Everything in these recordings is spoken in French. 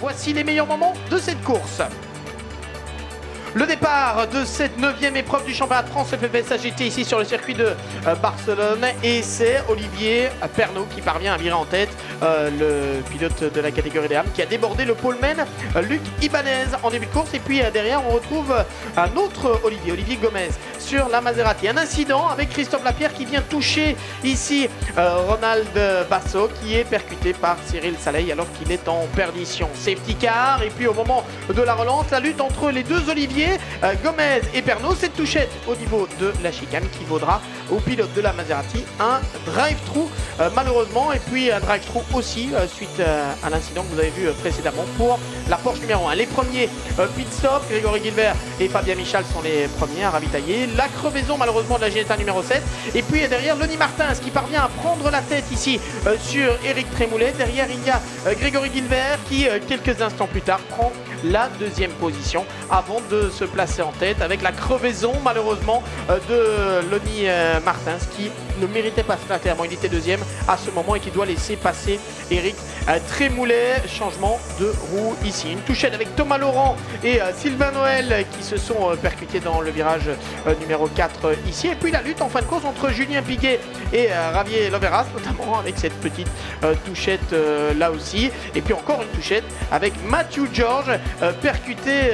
Voici les meilleurs moments de cette course. Le départ de cette 9e épreuve du championnat de France FFS AGT ici sur le circuit de Barcelone, et c'est Olivier Pernaut qui parvient à virer en tête, le pilote de la catégorie des dames qui a débordé le poleman Luc Ibanez en début de course. Et puis derrière on retrouve un autre Olivier Gomez sur la Maserati. Un incident avec Christophe Lapierre qui vient toucher ici Ronald Basso, qui est percuté par Cyril Saleil alors qu'il est en perdition. Safety car, et puis au moment de la relance, la lutte entre les deux Olivier Gomez et Pernaut, cette touchette au niveau de la chicane qui vaudra au pilote de la Maserati un drive-through malheureusement, et puis un drive-through aussi suite à l'incident que vous avez vu précédemment pour la Porsche numéro 1. Les premiers pit stop, Grégory Gilbert et Fabien Michal sont les premiers à ravitailler. La crevaison malheureusement de la Ginetta numéro 7, et puis derrière Lenny Martins qui parvient à prendre la tête ici sur Eric Trémoulet. Derrière il y a Grégory Gilbert qui quelques instants plus tard prend la 2e position avant de se placer en tête, avec la crevaison malheureusement de Lenny Martins qui ne méritait pas cela clairement. Il était 2e à ce moment et qui doit laisser passer Eric Trémoulet. Changement de roue ici. Une touchette avec Thomas Laurent et Sylvain Noël qui se sont percutés dans le virage numéro 4 ici. Et puis la lutte en fin de course entre Julien Piguet et Javier Loveras, notamment avec cette petite touchette là aussi. Et puis encore une touchette avec Matthew George percuté,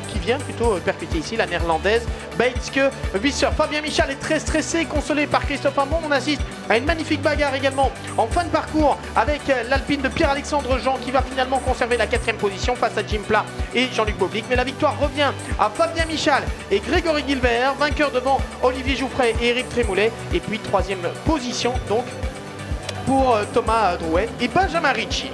qui vient plutôt percuter ici la néerlandaise Beitske Visser. Fabien Michal est très stressé, consolé par Christophe Hamon. On assiste à une magnifique bagarre également en fin de parcours avec l'Alpine de Pierre-Alexandre Jean qui va finalement conserver la 4e position face à Jim Plat et Jean-Luc Boblik. Mais la victoire revient à Fabien Michal et Grégory Gilbert, vainqueur devant Olivier Jouffret et Eric Trémoulet. Et puis 3e position donc pour Thomas Drouet et Benjamin Ricci.